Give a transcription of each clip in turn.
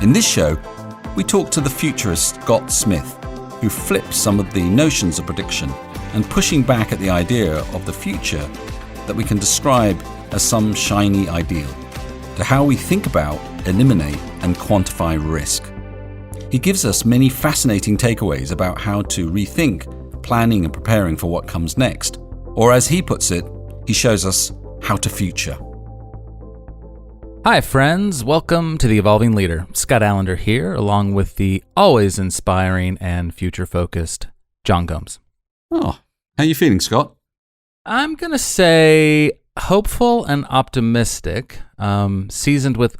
In this show, we talk to the futurist Scott Smith, who flips some of the notions of prediction and pushing back at the idea of the future that we can describe as some shiny ideal, to how we think about, eliminate, and quantify risk. He gives us many fascinating takeaways about how to rethink planning and preparing for what comes next, or as he puts it, he shows us how to future. Hi friends, welcome to The Evolving Leader. Scott Allender here, along with the always inspiring and future-focused John Gomes. Oh, how are you feeling, Scott? I'm going to say hopeful and optimistic, seasoned with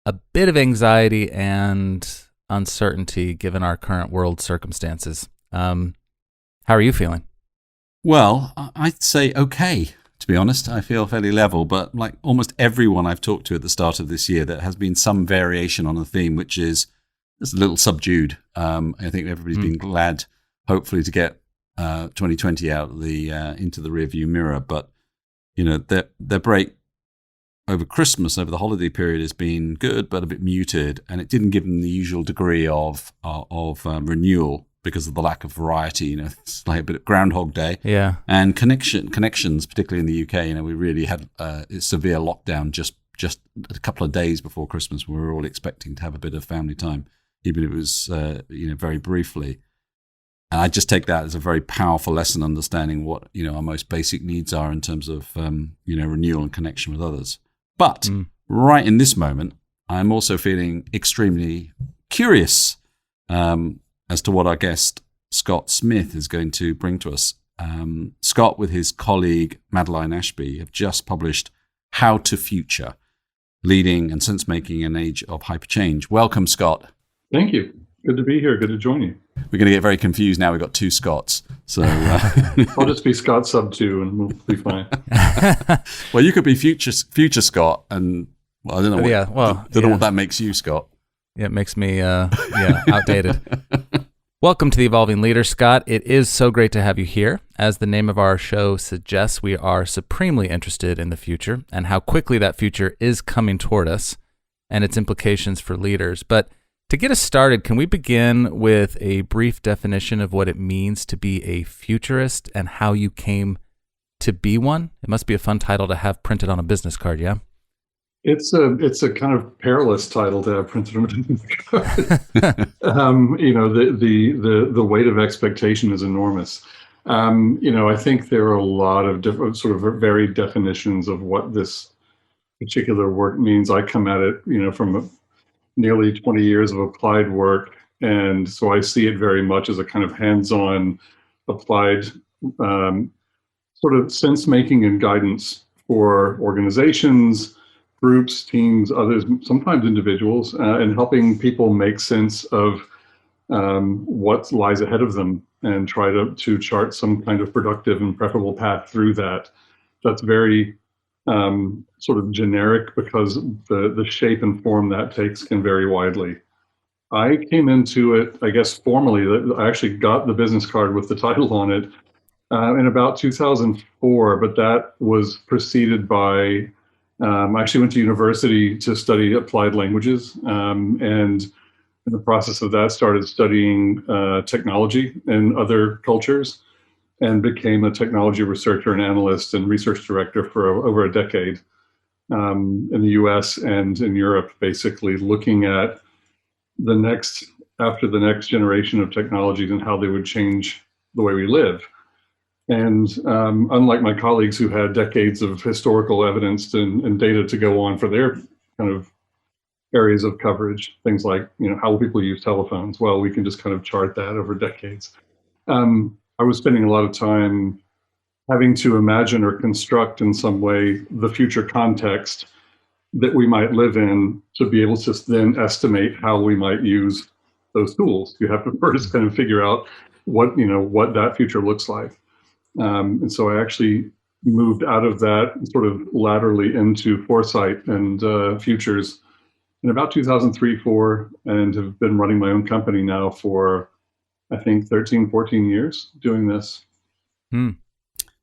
a bit of anxiety and uncertainty given our current world circumstances. How are you feeling? Well, I'd say okay, to be honest. I feel fairly level, but like almost everyone I've talked to at the start of this year, there has been some variation on a theme, which is just a little subdued. I think everybody's been glad, hopefully, to get 2020 out of the into the rearview mirror. But, you know, their break over Christmas, over the holiday period, has been good, but a bit muted, and it didn't give them the usual degree of renewal because of the lack of variety. You know, it's like a bit of Groundhog Day. Yeah. And connections, particularly in the UK. You know, we really had a severe lockdown just a couple of days before Christmas. We were all expecting to have a bit of family time, even if it was very briefly. And I just take that as a very powerful lesson, understanding what our most basic needs are in terms of renewal and connection with others. But right in this moment, I'm also feeling extremely curious as to what our guest, Scott Smith, is going to bring to us. Scott, with his colleague, Madeline Ashby, have just published How to Future, Leading and Sense-Making in an Age of Hyperchange. Welcome, Scott. Thank you. Good to be here. Good to join you. We're going to get very confused now. We've got two Scotts. So I'll just be Scott sub 2 and we'll be fine. Well, you could be future Scott, and I don't know. Know what that makes you, Scott. Yeah, it makes me outdated. Welcome to The Evolving Leader, Scott. It is so great to have you here. As the name of our show suggests, we are supremely interested in the future and how quickly that future is coming toward us and its implications for leaders. But to get us started, can we begin with a brief definition of what it means to be a futurist and how you came to be one? It must be a fun title to have printed on a business card, yeah? It's a kind of perilous title to have printed on a business card. The weight of expectation is enormous. I think there are a lot of different sort of varied definitions of what this particular work means. I come at it, from nearly 20 years of applied work. And so I see it very much as a kind of hands-on applied sort of sense-making and guidance for organizations, groups, teams, others, sometimes individuals, and helping people make sense of what lies ahead of them and try to chart some kind of productive and preferable path through that. That's very sort of generic because the shape and form that takes can vary widely. I came into it, I guess, formally. I actually got the business card with the title on it in about 2004, but that was preceded by I actually went to university to study applied languages, and in the process of that started studying technology in other cultures and became a technology researcher and analyst and research director for over a decade in the US and in Europe, basically looking at after the next generation of technologies and how they would change the way we live. And unlike my colleagues who had decades of historical evidence and data to go on for their kind of areas of coverage, things like, how will people use telephones? Well, we can just kind of chart that over decades. I was spending a lot of time having to imagine or construct in some way the future context that we might live in to be able to then estimate how we might use those tools. You have to first kind of figure out what that future looks like. And so I actually moved out of that sort of laterally into foresight and futures in about 2003-04, and have been running my own company now for, I think, 13, 14 years doing this.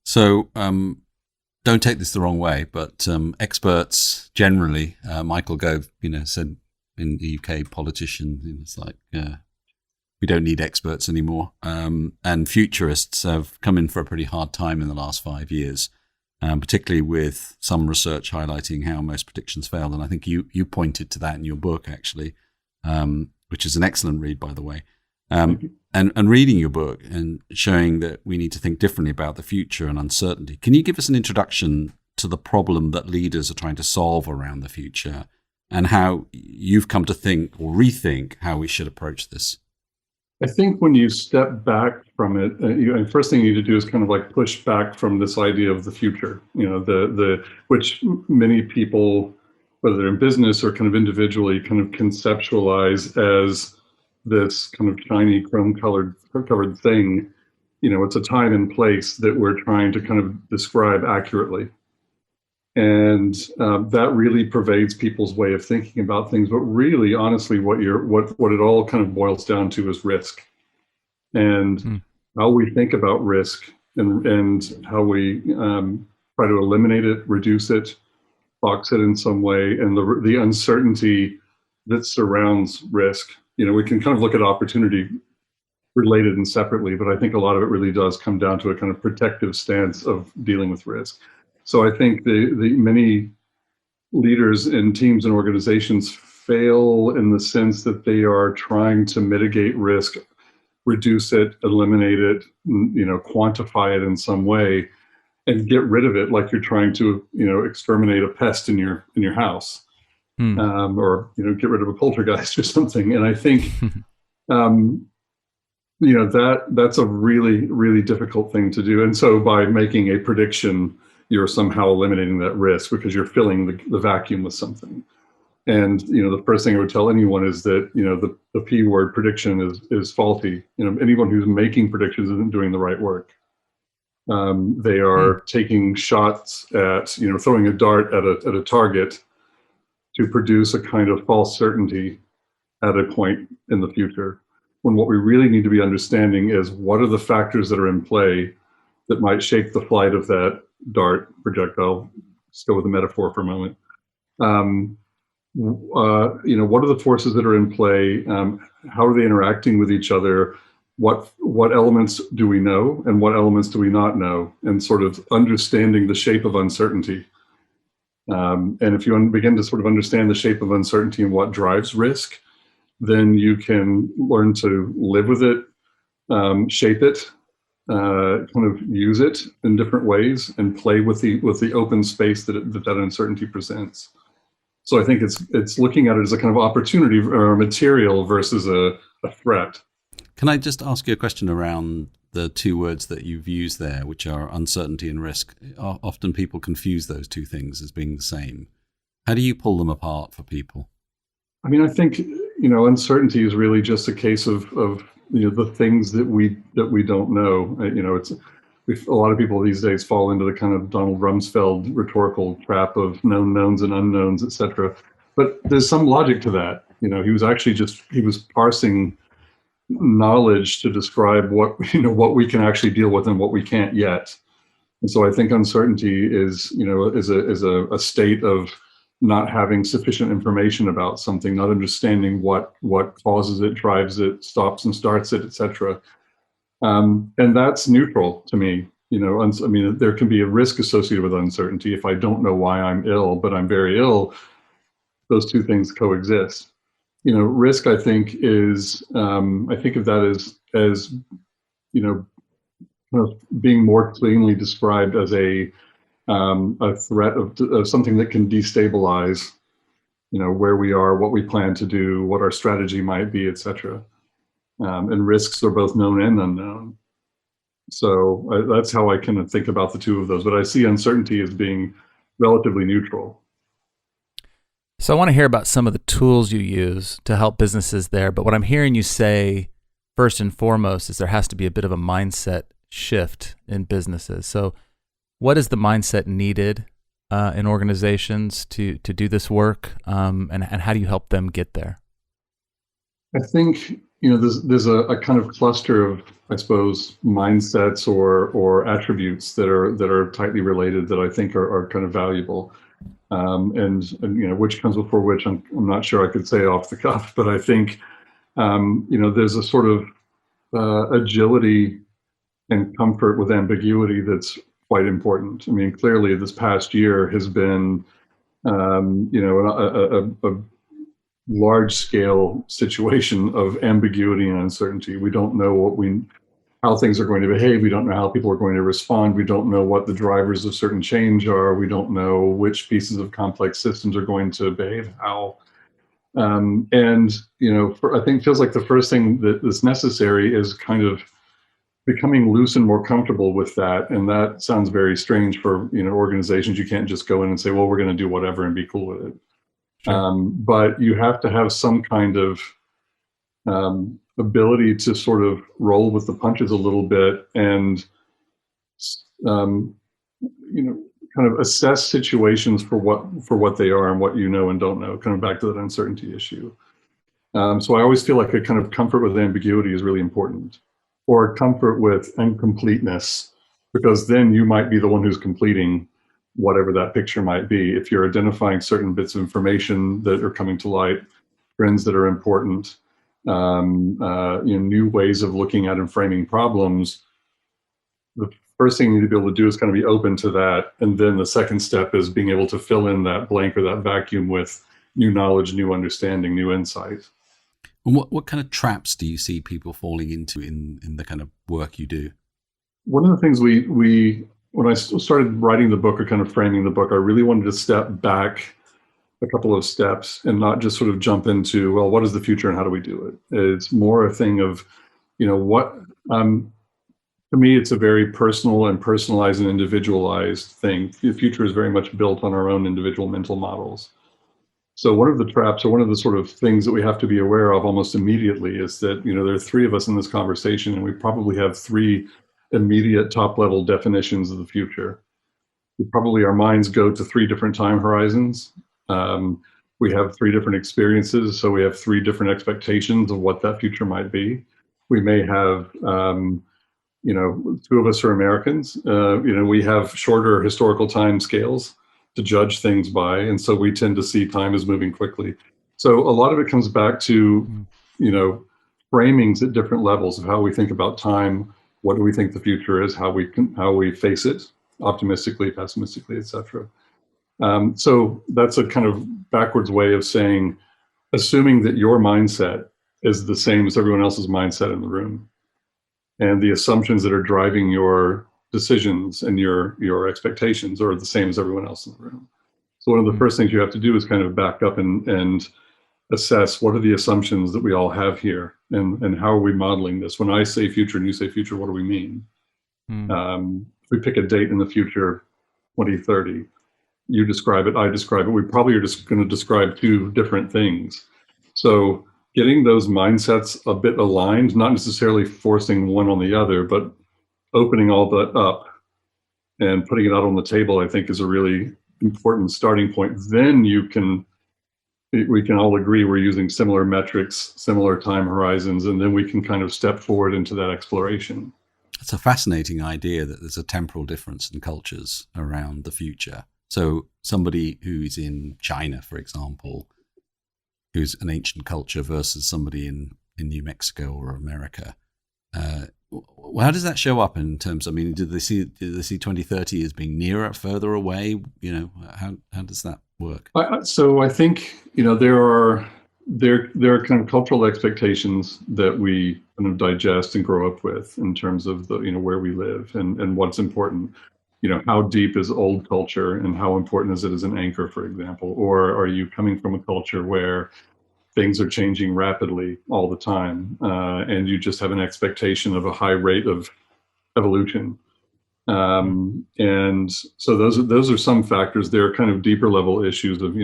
So don't take this the wrong way, but experts generally, Michael Gove, said in the UK politician. It's like we don't need experts anymore. And futurists have come in for a pretty hard time in the last 5 years, particularly with some research highlighting how most predictions failed. And I think you pointed to that in your book, actually, which is an excellent read, by the way. And reading your book and showing that we need to think differently about the future and uncertainty. Can you give us an introduction to the problem that leaders are trying to solve around the future and how you've come to think or rethink how we should approach this? I think when you step back from it, the first thing you need to do is kind of like push back from this idea of the future, which many people, whether they're in business or kind of individually, kind of conceptualize as this kind of shiny covered thing. It's a time and place that we're trying to kind of describe accurately. And that really pervades people's way of thinking about things. But really, honestly, what it all kind of boils down to is risk, and how we think about risk, and how we try to eliminate it, reduce it, box it in some way, and the uncertainty that surrounds risk. We can kind of look at opportunity related and separately, but I think a lot of it really does come down to a kind of protective stance of dealing with risk. So I think the many leaders in teams and organizations fail in the sense that they are trying to mitigate risk, reduce it, eliminate it, quantify it in some way, and get rid of it like you're trying to, exterminate a pest in your house, or get rid of a poltergeist or something. And I think that's a really, really difficult thing to do. And so by making a prediction, you're somehow eliminating that risk because you're filling the vacuum with something. And the first thing I would tell anyone is that the P word, prediction, is faulty. Anyone who's making predictions isn't doing the right work. They are taking shots at throwing a dart at a target to produce a kind of false certainty at a point in the future. When what we really need to be understanding is what are the factors that are in play that might shape the flight of that dart projectile. Let's go with a metaphor for a moment. What are the forces that are in play? How are they interacting with each other? What elements do we know and what elements do we not know? And sort of understanding the shape of uncertainty. And if you begin to sort of understand the shape of uncertainty and what drives risk, then you can learn to live with it, shape it, kind of use it in different ways, and play with the open space that uncertainty presents. So I think it's looking at it as a kind of opportunity or a material versus a threat. Can I just ask you a question around the two words that you've used there, which are uncertainty and risk? Often people confuse those two things as being the same. How do you pull them apart for people? I mean, I think uncertainty is really just a case of the things that we don't know. A lot of people these days fall into the kind of Donald Rumsfeld rhetorical trap of known knowns and unknowns, etc. But there's some logic to that. He was parsing knowledge to describe what we can actually deal with and what we can't yet. And so I think uncertainty is a state of not having sufficient information about something, not understanding what causes it, drives it, stops and starts it, etc. And that's neutral to me. There can be a risk associated with uncertainty. If I don't know why I'm ill, but I'm very ill, those two things coexist. Risk, I think, is I think of that as kind of being more cleanly described as a threat of something that can destabilize, where we are, what we plan to do, what our strategy might be, etc. And risks are both known and unknown. So that's how I kind of think about the two of those. But I see uncertainty as being relatively neutral. So I want to hear about some of the tools you use to help businesses there. But what I'm hearing you say first and foremost is there has to be a bit of a mindset shift in businesses. So what is the mindset needed in organizations to do this work, and how do you help them get there? I think there's a kind of cluster of, I suppose, mindsets or attributes that are tightly related that I think are kind of valuable. and which comes before which, I'm not sure I could say off the cuff, but I think there's a sort of agility and comfort with ambiguity that's quite important. I mean, clearly this past year has been a large scale situation of ambiguity and uncertainty. We don't know how things are going to behave. We don't know how people are going to respond. We don't know what the drivers of certain change are. We don't know which pieces of complex systems are going to behave how. I think it feels like the first thing that is necessary is kind of becoming loose and more comfortable with that. And that sounds very strange for organizations. You can't just go in and say, well, we're going to do whatever and be cool with it. Sure. But you have to have some kind of ability to sort of roll with the punches a little bit and kind of assess situations for what they are and what you know and don't know, kind of back to that uncertainty issue. So I always feel like a kind of comfort with ambiguity is really important, or comfort with incompleteness, because then you might be the one who's completing whatever that picture might be. If you're identifying certain bits of information that are coming to light, trends that are important, new ways of looking at and framing problems, the first thing you need to be able to do is kind of be open to that. And then the second step is being able to fill in that blank or that vacuum with new knowledge, new understanding, new insight. And what kind of traps do you see people falling into in the kind of work you do? One of the things when I started writing the book or kind of framing the book, I really wanted to step back a couple of steps and not just sort of jump into, well, what is the future and how do we do it? It's more a thing of, to me, it's a very personal and personalized and individualized thing. The future is very much built on our own individual mental models. So one of the traps, or one of the sort of things that we have to be aware of almost immediately, is that there are three of us in this conversation, and we probably have three immediate top-level definitions of the future. Our minds go to three different time horizons. We have three different experiences, so we have three different expectations of what that future might be. We may have, two of us are Americans. We have shorter historical time scales to judge things by, and so we tend to see time as moving quickly. So a lot of it comes back to, framings at different levels of how we think about time. What do we think the future is? How we face it, optimistically, pessimistically, etc. So that's a kind of backwards way of saying, assuming that your mindset is the same as everyone else's mindset in the room, and the assumptions that are driving your decisions and your expectations are the same as everyone else in the room. So one of the first things you have to do is kind of back up and assess, what are the assumptions that we all have here, and how are we modeling this? When I say future and you say future, what do we mean? If we pick a date in the future, 2030, you describe it, I describe it, we probably are just going to describe two different things. So getting those mindsets a bit aligned, not necessarily forcing one on the other, but opening all that up and putting it out on the table, I think, is a really important starting point. Then we can all agree we're using similar metrics, similar time horizons, and then we can kind of step forward into that exploration. It's a fascinating idea that there's a temporal difference in cultures around the future. So somebody who's in China, for example, who's an ancient culture versus somebody in New Mexico or America, how does that show up in terms? I mean, do they see 2030 as being nearer, further away? How does that work? So I think there are kind of cultural expectations that we kind of digest and grow up with in terms of the where we live and what's important. How deep is old culture and how important is it as an anchor, for example? Or are you coming from a culture where things are changing rapidly all the time, and you just have an expectation of a high rate of evolution? And so those are some factors. There are kind of deeper level issues of,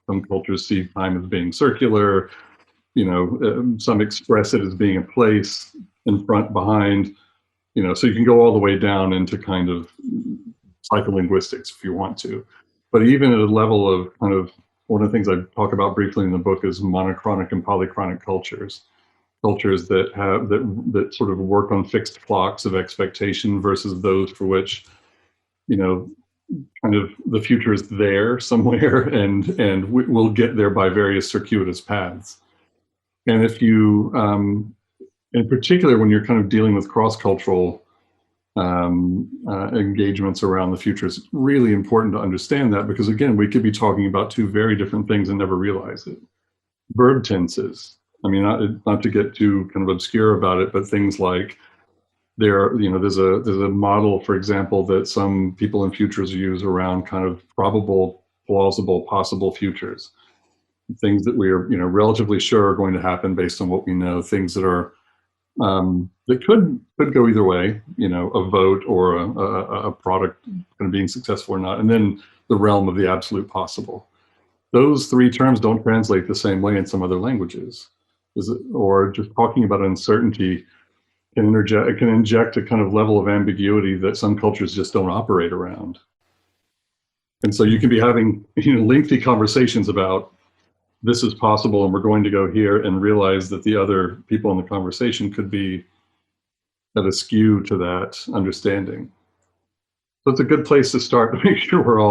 some cultures see time as being circular, some express it as being a place, in front, behind, so you can go all the way down into kind of psycholinguistics if you want to. But even at a level of kind of, one of the things I talk about briefly in the book is monochronic and polychronic cultures that sort of work on fixed clocks of expectation versus those for which, kind of the future is there somewhere, and we'll get there by various circuitous paths. And if you, in particular, when you're kind of dealing with cross-cultural engagements around the future, it's really important to understand that, because again, we could be talking about two very different things and never realize it. Verb tenses. I mean, not to get too kind of obscure about it, but things like there's a model, for example, that some people in futures use around kind of probable, plausible, possible futures. Things that we are, relatively sure are going to happen based on what we know. Things that are that could go either way, a vote or a product kind of being successful or not, and then the realm of the absolute possible. Those three terms don't translate the same way in some other languages. Or just talking about uncertainty can inject a kind of level of ambiguity that some cultures just don't operate around. And so you can be having lengthy conversations about this is possible and we're going to go here, and realize that the other people in the conversation could be at a skew to that understanding. So it's a good place to start to make sure we're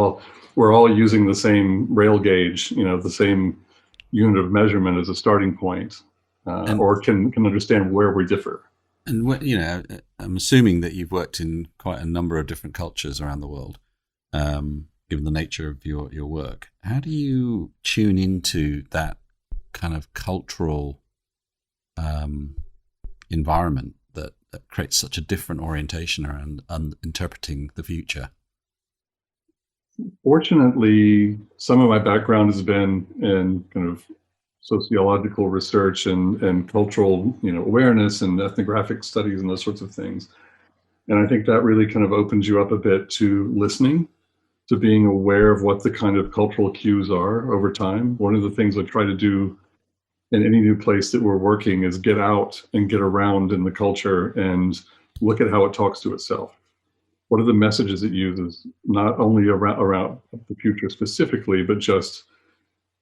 all using the same rail gauge, the same unit of measurement as a starting point, or can understand where we differ. And I'm assuming that you've worked in quite a number of different cultures around the world, given the nature of your work. How do you tune into that kind of cultural environment that creates such a different orientation around interpreting the future? Fortunately, some of my background has been in kind of sociological research and cultural, awareness and ethnographic studies and those sorts of things. And I think that really kind of opens you up a bit to listening, to being aware of what the kind of cultural cues are over time. One of the things I try to do in any new place that we're working is get out and get around in the culture and look at how it talks to itself. What are the messages it uses, not only around the future specifically, but just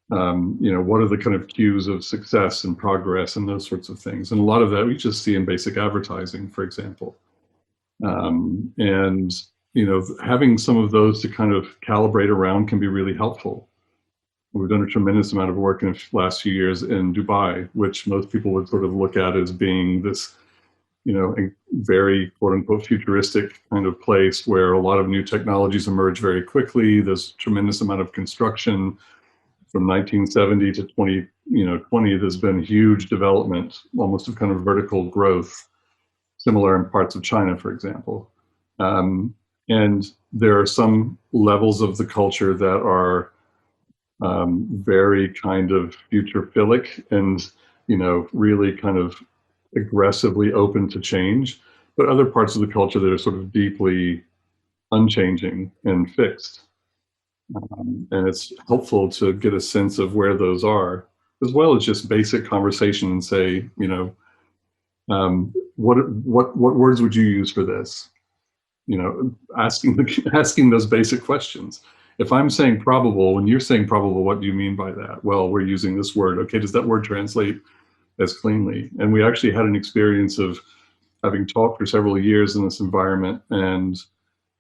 what are the kind of cues of success and progress and those sorts of things. And a lot of that we just see in basic advertising, for example. And having some of those to kind of calibrate around can be really helpful. We've done a tremendous amount of work in the last few years in Dubai, which most people would sort of look at as being this, very quote unquote futuristic kind of place where a lot of new technologies emerge very quickly. There's a tremendous amount of construction. From 1970 to 2020, there's been huge development, almost a kind of vertical growth, similar in parts of China, for example. And there are some levels of the culture that are very kind of future-philic and, really kind of aggressively open to change, but other parts of the culture that are sort of deeply unchanging and fixed. And it's helpful to get a sense of where those are, as well as just basic conversation and say, what words would you use for this? Asking those basic questions. If I'm saying probable, when you're saying probable, what do you mean by that? Well, we're using this word. Okay, does that word translate as cleanly? And we actually had an experience of having taught for several years in this environment and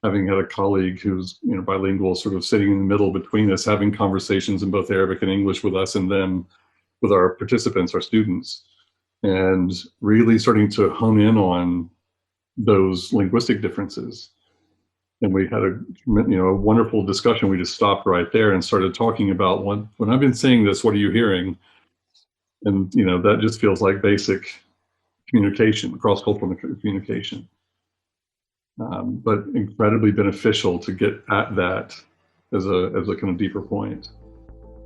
having had a colleague who's bilingual, sort of sitting in the middle between us, having conversations in both Arabic and English with us and them, with our participants, our students, and really starting to hone in on those linguistic differences. And we had a wonderful discussion. We just stopped right there and started talking about when I've been saying this, what are you hearing? And that just feels like basic communication, cross-cultural communication. But incredibly beneficial to get at that as a kind of deeper point.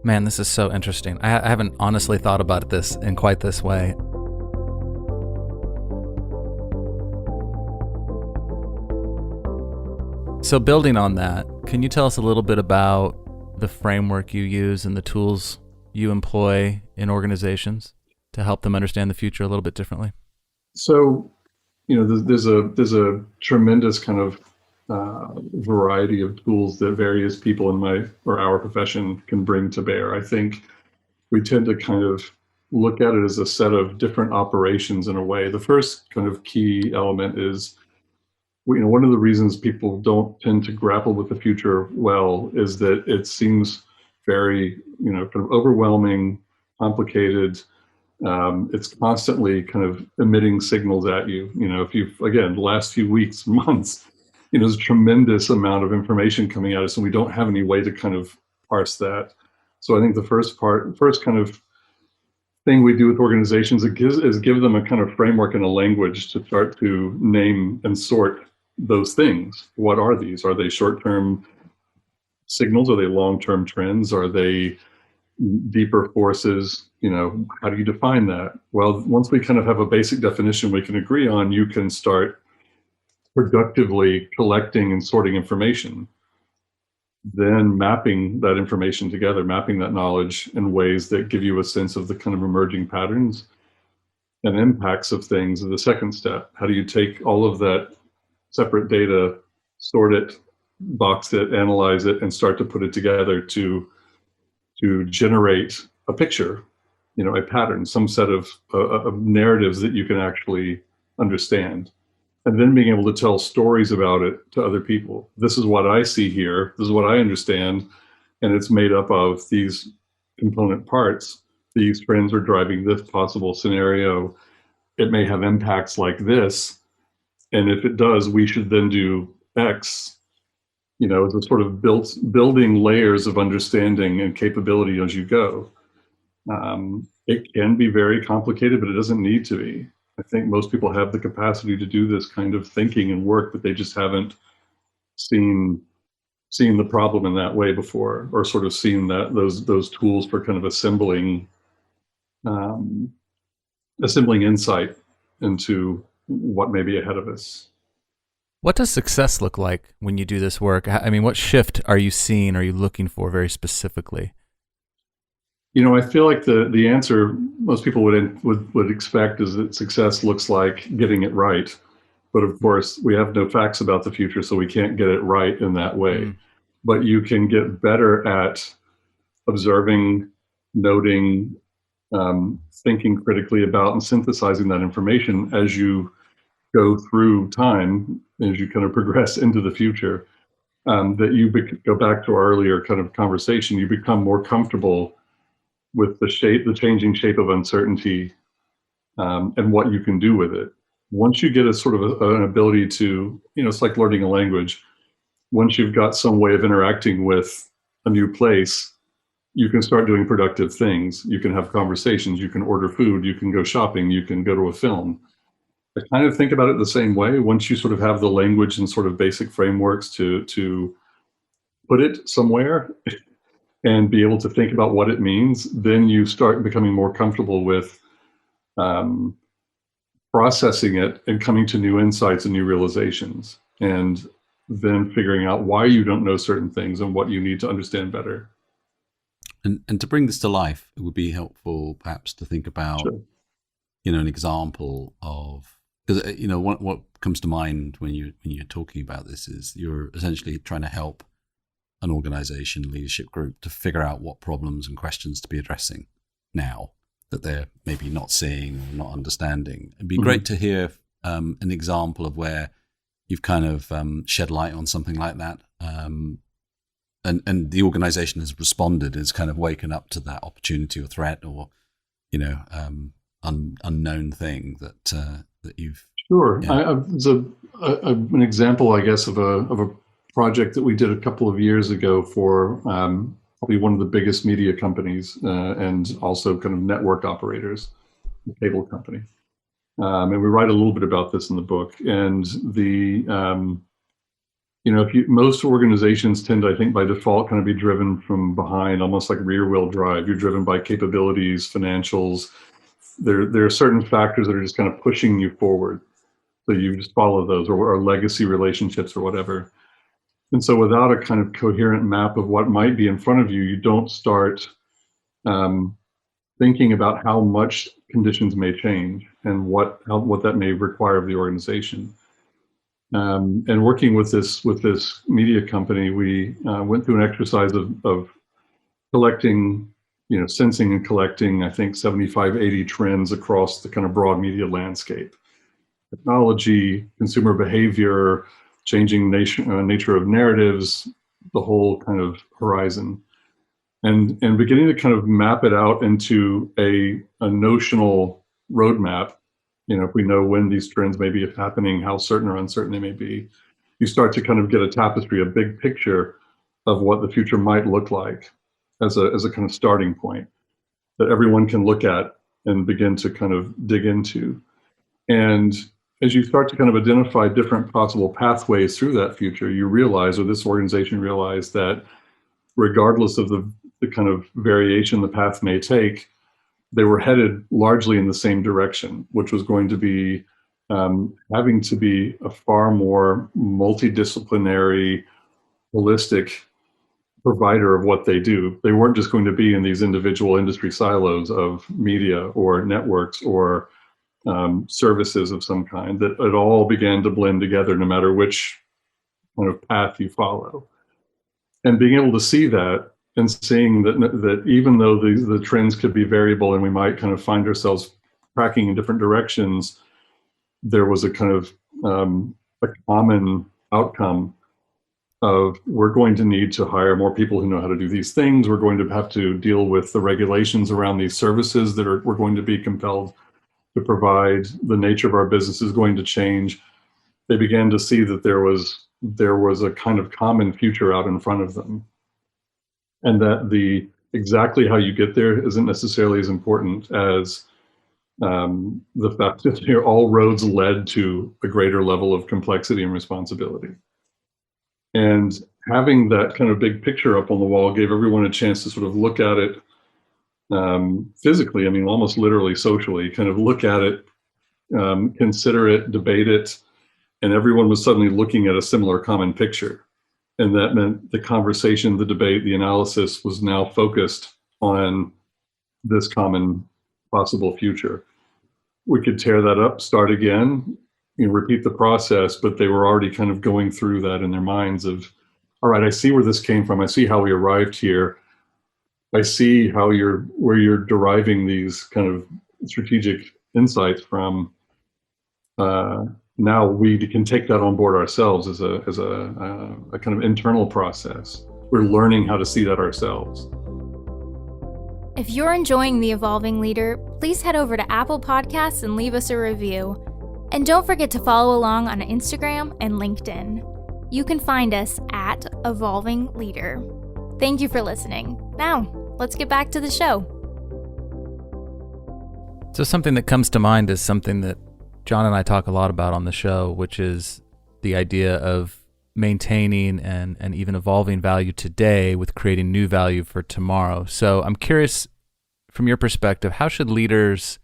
Man, this is so interesting. I haven't honestly thought about this in quite this way. So building on that, can you tell us a little bit about the framework you use and the tools you employ in organizations to help them understand the future a little bit differently? So, there's a tremendous kind of variety of tools that various people in our profession can bring to bear. I think we tend to kind of look at it as a set of different operations in a way. The first kind of key element is one of the reasons people don't tend to grapple with the future well is that it seems very, kind of overwhelming, complicated. It's constantly kind of emitting signals at you. If you've, again, the last few weeks, months, there's a tremendous amount of information coming at us, and we don't have any way to kind of parse that. So I think the first kind of thing we do with organizations is give them a kind of framework and a language to start to name and sort those things. What are these? Are they short-term signals? Are they long-term trends? Are they deeper forces? How do you define that? Well, once we kind of have a basic definition we can agree on, you can start productively collecting and sorting information, then mapping that information together, mapping that knowledge in ways that give you a sense of the kind of emerging patterns and impacts of things is the second step. How do you take all of that separate data, sort it, box it, analyze it, and start to put it together to generate a picture, a pattern, some set of narratives that you can actually understand. And then being able to tell stories about it to other people. This is what I see here. This is what I understand. And it's made up of these component parts. These trends are driving this possible scenario. It may have impacts like this. And if it does, we should then do X. As a sort of building layers of understanding and capability as you go. It can be very complicated, but it doesn't need to be. I think most people have the capacity to do this kind of thinking and work, but they just haven't seen the problem in that way before, or sort of seen that those tools for kind of assembling insight into what may be ahead of us. What does success look like when you do this work? I mean, what shift are you seeing? Are you looking for very specifically? I feel like the answer most people would expect is that success looks like getting it right. But of course, we have no facts about the future, so we can't get it right in that way. But you can get better at observing, noting, thinking critically about and synthesizing that information as you go through time, as you kind of progress into the future. That you go back to our earlier kind of conversation, you become more comfortable with the changing shape of uncertainty, and what you can do with it. Once you get a sort of an ability to, it's like learning a language. Once you've got some way of interacting with a new place, you can start doing productive things. You can have conversations, you can order food, you can go shopping, you can go to a film. I kind of think about it the same way. Once you sort of have the language and sort of basic frameworks to put it somewhere, and be able to think about what it means, then you start becoming more comfortable with processing it and coming to new insights and new realizations, and then figuring out why you don't know certain things and what you need to understand better. And to bring this to life, it would be helpful perhaps to think about, Sure. An example of, because what comes to mind when you're talking about this is you're essentially trying to help an organization, leadership group, to figure out what problems and questions to be addressing now that they're maybe not seeing or not understanding. It'd be great to hear an example of where you've kind of shed light on something like that, and the organization has responded, has kind of waken up to that opportunity or threat or unknown thing that you've. Sure. Yeah. There's an example, I guess, of a project that we did a couple of years ago for probably one of the biggest media companies, and also kind of network operators, a cable company. And we write a little bit about this in the book. And most organizations tend to, I think, by default, kind of be driven from behind, almost like rear-wheel drive. You're driven by capabilities, financials. There are certain factors that are just kind of pushing you forward. So you just follow those, or legacy relationships or whatever. And so without a kind of coherent map of what might be in front of you, you don't start thinking about how much conditions may change and what that may require of the organization. And working with this media company, we went through an exercise of collecting, sensing and collecting, I think 75, 80 trends across the kind of broad media landscape. technology, consumer behavior, changing nature of narratives, the whole kind of horizon. And beginning to kind of map it out into a notional roadmap. If we know when these trends may be happening, how certain or uncertain they may be, you start to kind of get a tapestry, a big picture of what the future might look like as a kind of starting point that everyone can look at and begin to kind of dig into. And as you start to kind of identify different possible pathways through that future, you realize, or this organization realized, that regardless of the kind of variation the path may take, they were headed largely in the same direction, which was going to be having to be a far more multidisciplinary, holistic provider of what they do. They weren't just going to be in these individual industry silos of media or networks or services of some kind, that it all began to blend together no matter which kind of path you follow. And being able to see that and seeing that even though the trends could be variable and we might kind of find ourselves tracking in different directions, there was a kind of a common outcome of, we're going to need to hire more people who know how to do these things. We're going to have to deal with the regulations around these services that we're going to be compelled to provide. The nature of our business is going to change. They began to see that there was a kind of common future out in front of them, and that exactly how you get there isn't necessarily as important as the fact that all roads led to a greater level of complexity and responsibility. And having that kind of big picture up on the wall gave everyone a chance to sort of look at it physically, I mean, almost literally socially, kind of look at it, consider it, debate it, and everyone was suddenly looking at a similar common picture. And that meant the conversation, the debate, the analysis was now focused on this common possible future. We could tear that up, start again, repeat the process, but they were already kind of going through that in their minds of, all right, I see where this came from. I see how we arrived here. I see where you're deriving these kind of strategic insights from. Now we can take that on board ourselves as a kind of internal process. We're learning how to see that ourselves. If you're enjoying The Evolving Leader, please head over to Apple Podcasts and leave us a review. And don't forget to follow along on Instagram and LinkedIn. You can find us at Evolving Leader. Thank you for listening. Now, let's get back to the show. So something that comes to mind is something that John and I talk a lot about on the show, which is the idea of maintaining and even evolving value today with creating new value for tomorrow. So I'm curious, from your perspective, how should leaders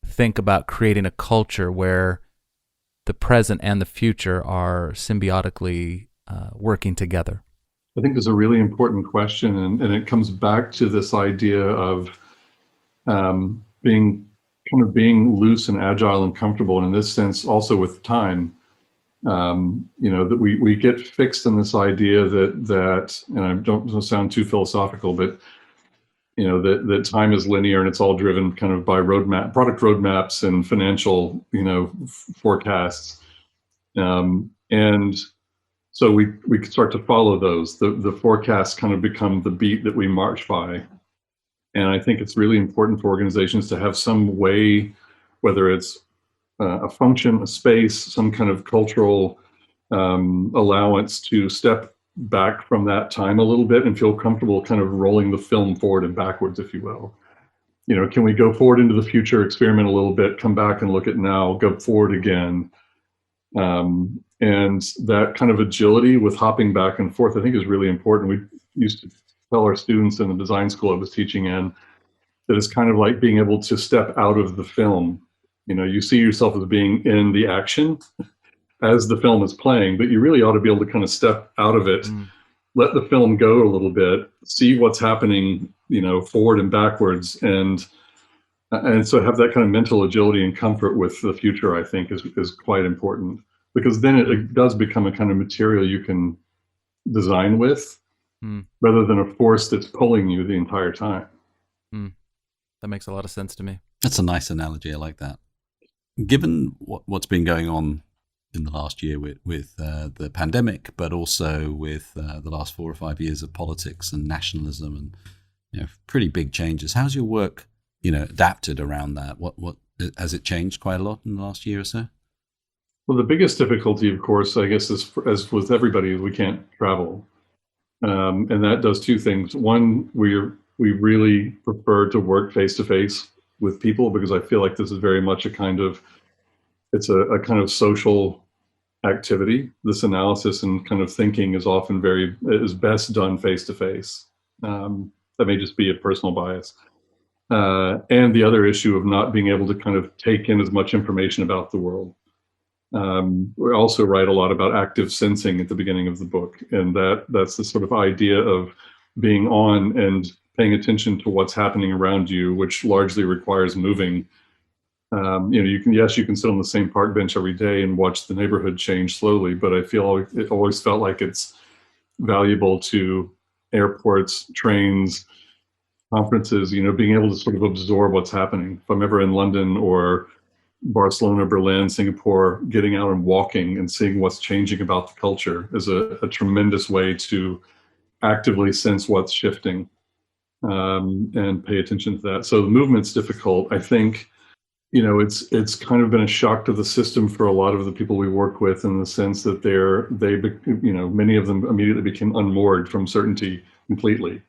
think about creating a culture where the present and the future are symbiotically working together? I think that's a really important question, and it comes back to this idea of being loose and agile and comfortable, and in this sense also with time. That we get fixed in this idea that, and I don't sound too philosophical, but that time is linear and it's all driven kind of by product roadmaps and financial forecasts, and so we could start to follow those. The forecasts kind of become the beat that we march by. And I think it's really important for organizations to have some way, whether it's a function, a space, some kind of cultural allowance to step back from that time a little bit and feel comfortable kind of rolling the film forward and backwards, if you will. Can we go forward into the future, experiment a little bit, come back and look at now, go forward again? And that kind of agility with hopping back and forth, I think, is really important. We used to tell our students in the design school I was teaching in that it's kind of like being able to step out of the film. You see yourself as being in the action as the film is playing, but you really ought to be able to kind of step out of it, let the film go a little bit, see what's happening, forward and backwards, and so have that kind of mental agility and comfort with the future, I think, is quite important, because then it does become a kind of material you can design with, rather than a force that's pulling you the entire time. That makes a lot of sense to me. That's a nice analogy. I like that. Given what's been going on in the last year with the pandemic, but also with the last 4 or 5 years of politics and nationalism and pretty big changes, how's your work adapted around that? What has it changed quite a lot in the last year or so? Well, the biggest difficulty, of course, I guess, is, as with everybody, we can't travel. And that does two things. One, we really prefer to work face-to-face with people, because I feel like this is very much a kind of social activity. This analysis and kind of thinking is best done face-to-face. That may just be a personal bias. And the other issue of not being able to kind of take in as much information about the world. We also write a lot about active sensing at the beginning of the book, and that's the sort of idea of being on and paying attention to what's happening around you, which largely requires moving. You can sit on the same park bench every day and watch the neighborhood change slowly, but I feel it always felt like it's valuable to airports, trains, conferences, being able to sort of absorb what's happening. If I'm ever in London or Barcelona, Berlin, Singapore, getting out and walking and seeing what's changing about the culture is a tremendous way to actively sense what's shifting, and pay attention to that. So the movement's difficult. I think, it's kind of been a shock to the system for a lot of the people we work with, in the sense that many of them immediately became unmoored from certainty completely.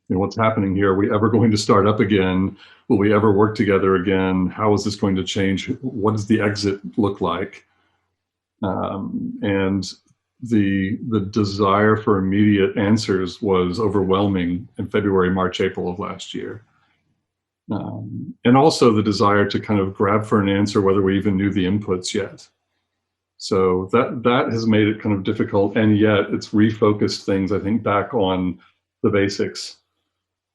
What's happening here? Are we ever going to start up again? Will we ever work together again? How is this going to change? What does the exit look like? And the desire for immediate answers was overwhelming in February, March, April of last year. And also the desire to kind of grab for an answer, whether we even knew the inputs yet. So that has made it kind of difficult, and yet it's refocused things, I think, back on the basics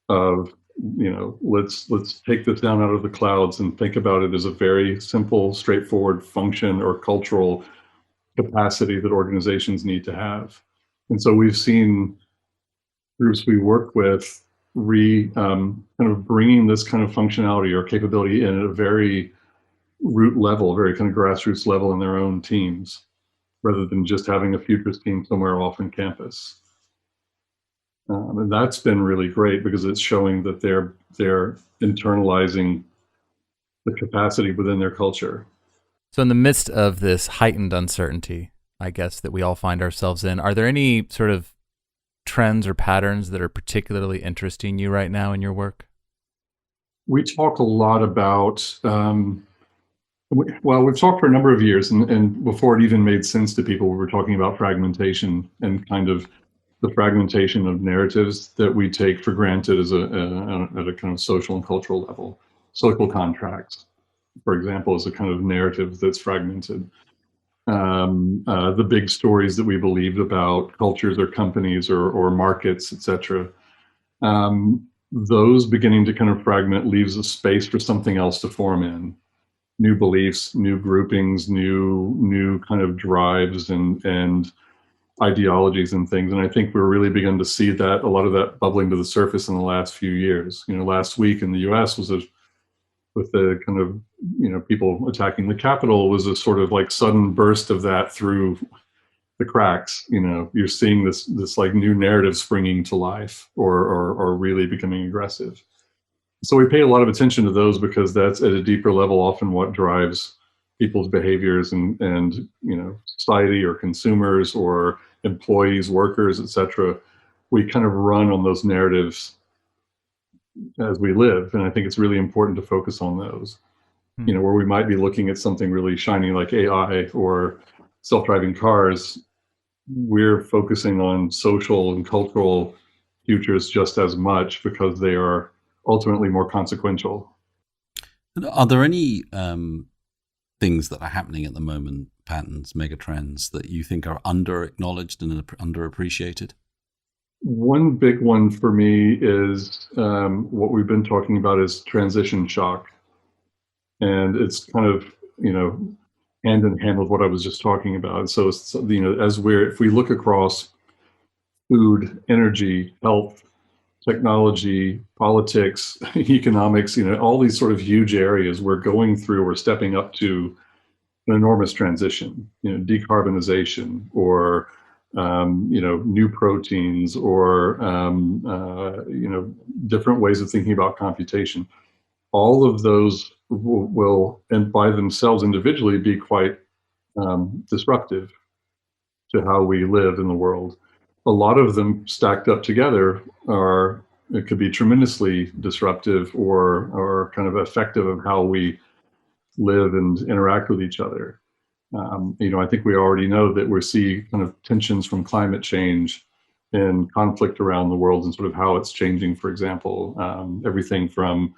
of, let's take this down out of the clouds and think about it as a very simple, straightforward function or cultural capacity that organizations need to have. And so we've seen groups we work with kind of bringing this kind of functionality or capability in at a very root level, very kind of grassroots level in their own teams, rather than just having a futurist team somewhere off on campus. And that's been really great, because it's showing that they're internalizing the capacity within their culture. So in the midst of this heightened uncertainty, I guess, that we all find ourselves in, are there any sort of trends or patterns that are particularly interesting you right now in your work? We talk a lot about, we've talked for a number of years, and before it even made sense to people, we were talking about fragmentation, and kind of the fragmentation of narratives that we take for granted at a kind of social and cultural level. Social contracts, for example, is a kind of narrative that's fragmented. The big stories that we believed about cultures or companies or markets, etc. Those beginning to kind of fragment leaves a space for something else to form in. New beliefs, new groupings, new kind of drives and ideologies and things. And I think we're really beginning to see that, a lot of that bubbling to the surface in the last few years. Last week in the US was with the kind of, people attacking the Capitol, was a sort of like sudden burst of that through the cracks. You're seeing this like new narrative springing to life, or really becoming aggressive. So we pay a lot of attention to those, because that's at a deeper level often what drives people's behaviors and society, or consumers, or employees, workers, etc. We kind of run on those narratives as we live, and I think it's really important to focus on those. Where we might be looking at something really shiny like AI or self-driving cars, we're focusing on social and cultural futures just as much, because they are ultimately more consequential. Are there any things that are happening at the moment, patterns, megatrends, that you think are under-acknowledged and underappreciated? One big one for me is what we've been talking about is transition shock. And it's kind of, hand in hand with what I was just talking about. So, if we look across food, energy, health, technology, politics, economics, all these sort of huge areas we're stepping up to an enormous transition, decarbonization or, new proteins or, different ways of thinking about computation. All of those will and by themselves individually be quite disruptive to how we live in the world. A lot of them stacked up together it could be tremendously disruptive or kind of effective of how we live and interact with each other. I think we already know that we're seeing kind of tensions from climate change and conflict around the world and sort of how it's changing. For example, everything from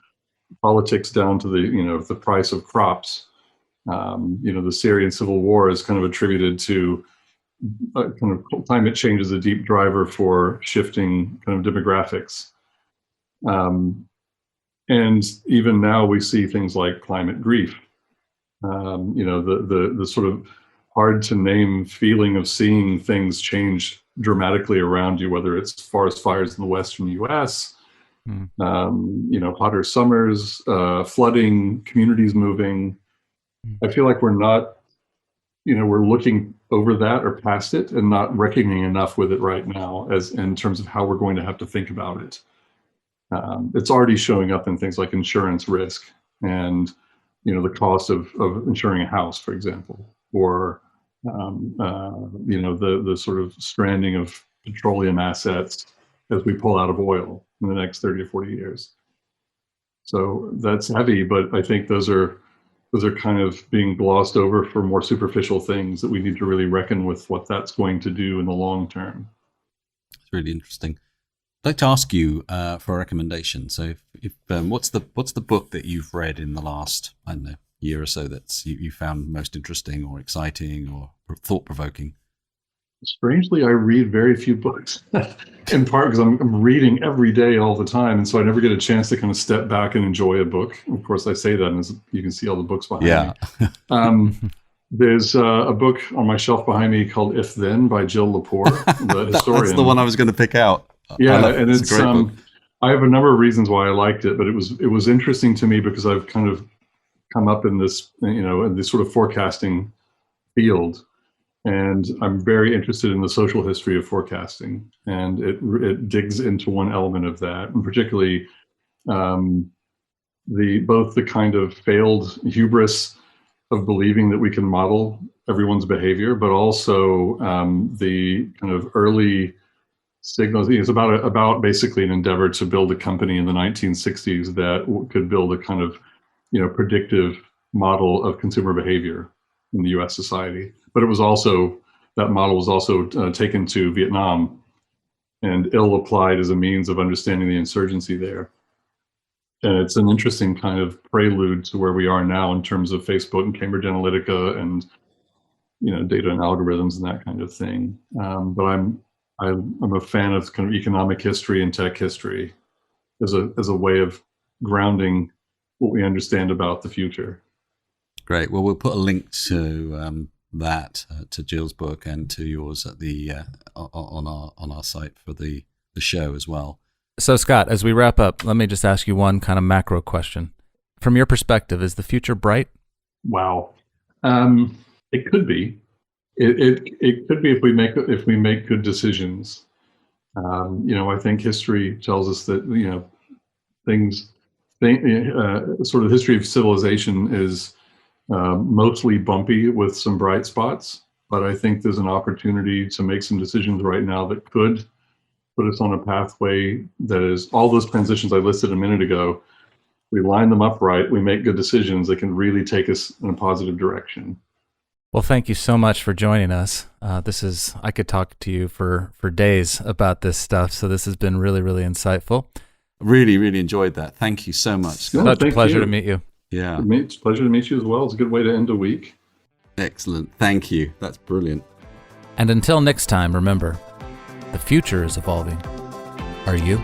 politics down to the price of crops. The Syrian civil war is kind of attributed to kind of climate change as a deep driver for shifting kind of demographics. And even now we see things like climate grief. The sort of hard to name feeling of seeing things change dramatically around you, whether it's forest fires in the western US, hotter summers, flooding, communities moving. I feel like we're not, we're looking over that or past it and not reckoning enough with it right now as in terms of how we're going to have to think about it. It's already showing up in things like insurance risk and, the cost of insuring a house, for example, or, the sort of stranding of petroleum assets as we pull out of oil in the next 30 to 40 years. So that's heavy, but I think those are kind of being glossed over for more superficial things that we need to really reckon with what that's going to do in the long term. It's really interesting. I'd like to ask you for a recommendation. So, what's the book that you've read in the last, I don't know, year or so that's you found most interesting or exciting or thought-provoking? Strangely, I read very few books, in part because I'm reading every day all the time, and so I never get a chance to kind of step back and enjoy a book. Of course, I say that, and you can see all the books behind me. There's a book on my shelf behind me called If Then by Jill Lepore, the historian. That's the one I was going to pick out. Yeah, and it's a great book. I have a number of reasons why I liked it, but it was interesting to me because I've kind of come up in this, in this sort of forecasting field. And I'm very interested in the social history of forecasting, and it digs into one element of that, and particularly both the kind of failed hubris of believing that we can model everyone's behavior, but also the kind of early signals. It's about basically an endeavor to build a company in the 1960s that could build a kind of predictive model of consumer behavior in the U.S. society. But that model was also taken to Vietnam and ill applied as a means of understanding the insurgency there. And it's an interesting kind of prelude to where we are now in terms of Facebook and Cambridge Analytica and data and algorithms and that kind of thing. But I'm a fan of kind of economic history and tech history as a way of grounding what we understand about the future. Great. Well, we'll put a link to that to Jill's book and to yours at the on our site for the show as well. So, Scott, as we wrap up, let me just ask you one kind of macro question. From your perspective, is the future bright? Wow, it could be. It could be if we make good decisions. I think history tells us that sort of history of civilization is mostly bumpy with some bright spots, but I think there's an opportunity to make some decisions right now that could put us on a pathway that is all those transitions I listed a minute ago. We line them up right, we make good decisions that can really take us in a positive direction. Well, thank you so much for joining us. I could talk to you for days about this stuff, so this has been really, really insightful. Really, really enjoyed that. Thank you so much, Scott. Such a pleasure to meet you. Yeah. It's a pleasure to meet you as well. It's a good way to end a week. Excellent. Thank you. That's brilliant. And until next time, remember, the future is evolving. Are you?